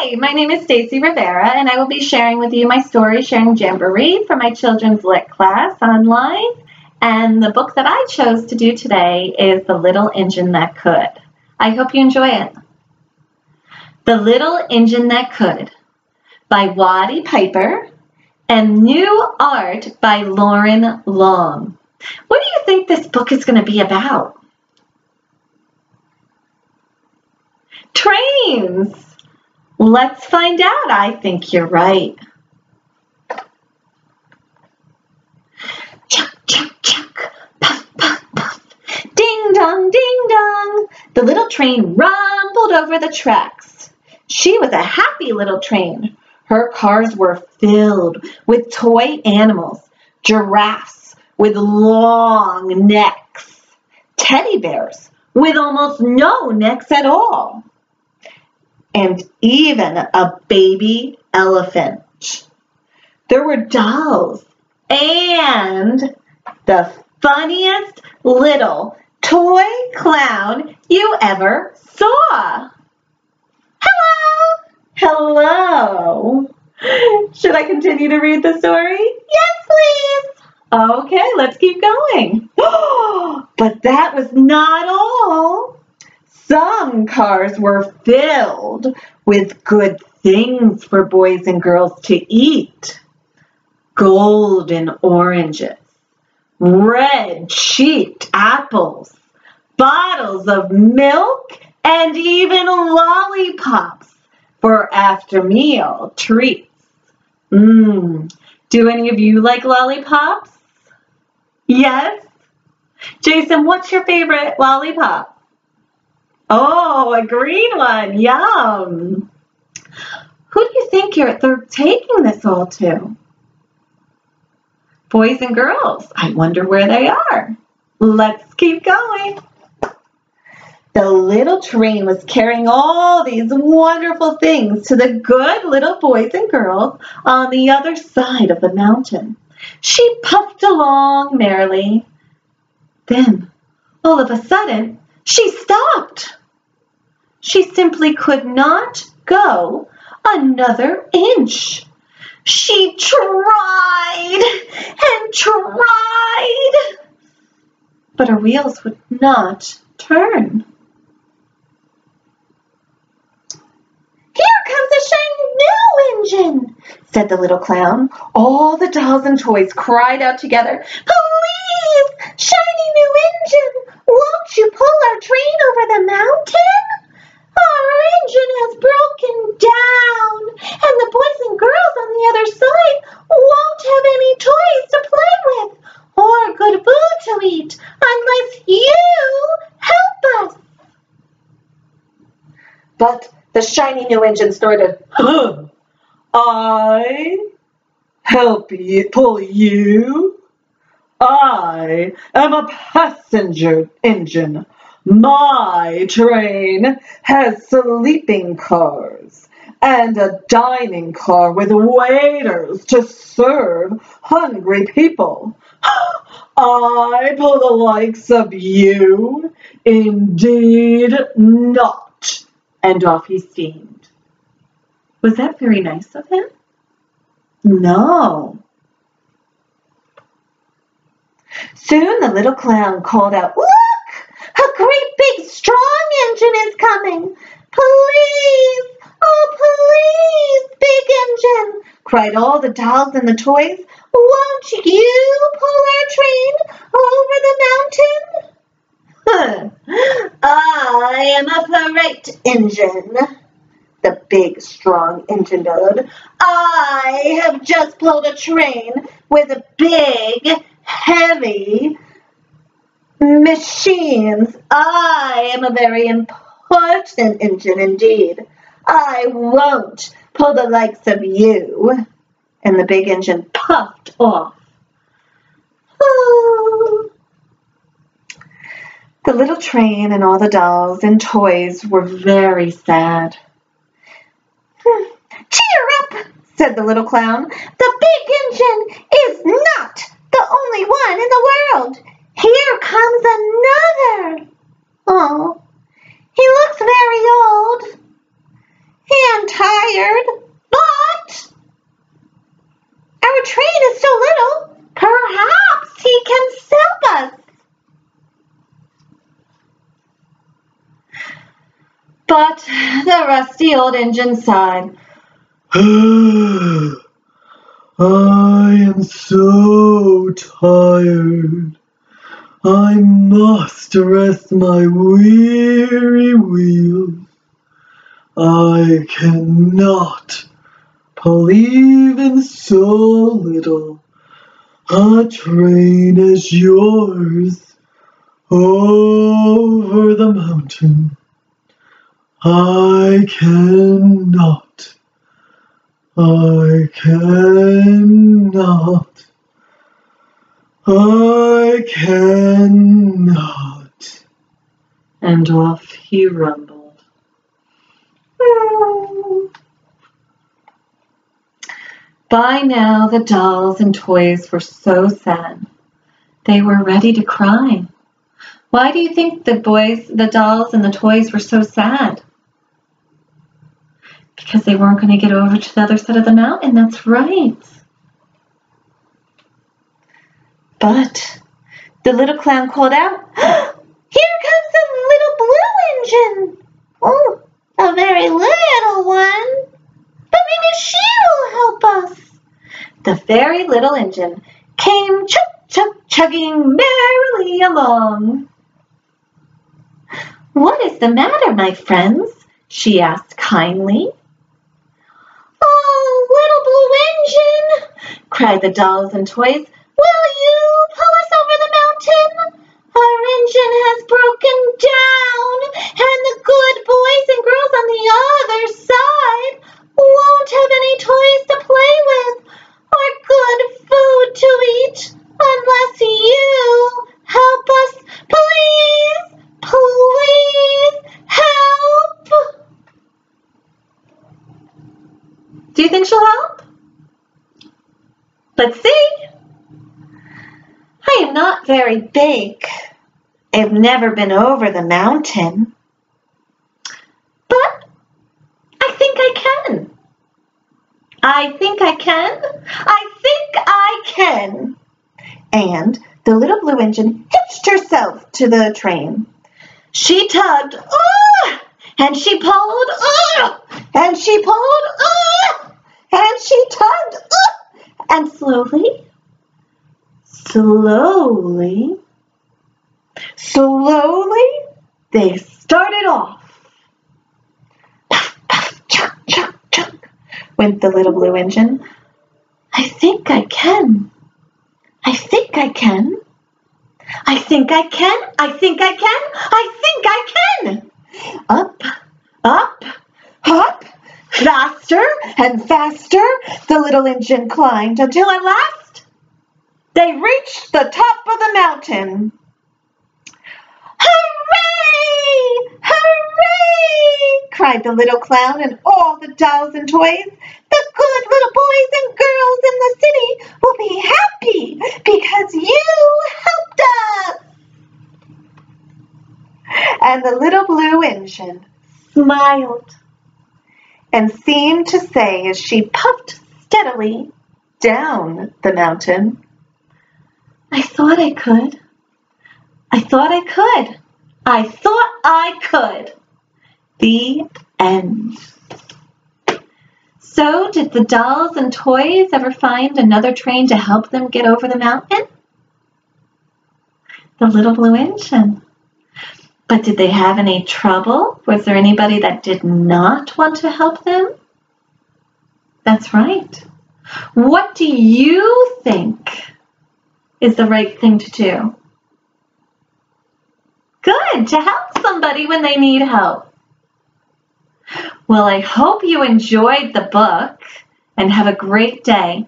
Hi, my name is Stacy Rivera, and I will be sharing with you my story, Sharing Jamboree, for my children's lit class online. And the book that I chose to do today is The Little Engine That Could. I hope you enjoy it. The Little Engine That Could by Waddy Piper and new art by Lauren Long. What do you think this book is going to be about? Trains! Let's find out. I think you're right. Chuck, chuck, chuck, puff, puff, puff. Ding dong, ding dong. The little train rumbled over the tracks. She was a happy little train. Her cars were filled with toy animals, giraffes with long necks, teddy bears with almost no necks at all, and even a baby elephant. There were dolls and the funniest little toy clown you ever saw. Hello! Hello! Should I continue to read the story? Yes, please! Okay, let's keep going. But that was not all. Some cars were filled with good things for boys and girls to eat. Golden oranges, red cheeked apples, bottles of milk, and even lollipops for after meal treats. Do any of you like lollipops? Yes? Jason, what's your favorite lollipop? Oh, a green one. Yum. Who do you think they're taking this all to? Boys and girls. I wonder where they are. Let's keep going. The little train was carrying all these wonderful things to the good little boys and girls on the other side of the mountain. She puffed along merrily. Then, all of a sudden, she stopped. She simply could not go another inch. She tried and tried, but her wheels would not turn. Here comes a shiny new engine, said the little clown. All the dolls and toys cried out together, Please, shiny new engine, won't you pull our train over the mountain? Our engine has broken down, and the boys and girls on the other side won't have any toys to play with or good food to eat unless you help us. But the shiny new engine snorted, I help you pull you? I am a passenger engine. My train has sleeping cars and a dining car with waiters to serve hungry people. I pull the likes of you? Indeed not. And off he steamed. Was that very nice of him? No. Soon the little clown called out, Look! A great big strong engine is coming. Please, oh please, big engine, cried all the dolls and the toys. Won't you pull our train over the mountain? I am a freight engine, the big strong engine bellowed. I have just pulled a train with a big, heavy machines. I am a very important engine indeed. I won't pull the likes of you. And the big engine puffed off. Oh. The little train and all the dolls and toys were very sad. Cheer up, said the little clown. The big engine is not the only one in the world. Here comes another. Oh, he looks very old and tired. But the rusty old engine sighed. I am so tired. I must rest my weary wheels. I cannot believe in so little a train as yours over the mountain. I cannot. I cannot. And off he rumbled. By now the dolls and toys were so sad. They were ready to cry. Why do you think the dolls and the toys were so sad? Because they weren't going to get over to the other side of the mountain. That's right. But the little clown called out, "Here comes a little blue engine. Oh, a very little one. But maybe she will help us." The very little engine came chugging merrily along. "What is the matter, my friends?" she asked kindly. "Oh, little blue engine," cried the dolls and toys, "will you pull us over the mountain? Our engine has broken down, and the good boys and girls on the other side won't have any toys to play with or good food to eat unless you help us. Please, please help." Do you think she'll help? Let's see. "I am not very big. I've never been over the mountain. But I think I can. I think I can. I think I can." And the little blue engine hitched herself to the train. She tugged, and she pulled, and she pulled, and she tugged, and slowly, they started off. Puff, puff, chunk, chunk, chunk, went the little blue engine. "I think I can. I think I can. I think I can. I think I can. I think I can." Up, up, up, faster and faster the little engine climbed until at last they reached the top of the mountain. "Hooray! Hooray!" cried the little clown and all the dolls and toys. "The good little boys and girls in the city will be happy because you helped us." And the little blue engine smiled and seemed to say as she puffed steadily down the mountain, "I thought I could. I thought I could. I thought I could." The end. So, did the dolls and toys ever find another train to help them get over the mountain? The little blue engine. But did they have any trouble? Was there anybody that did not want to help them? That's right. What do you think is the right thing to do? Good, to help somebody when they need help. Well, I hope you enjoyed the book and have a great day.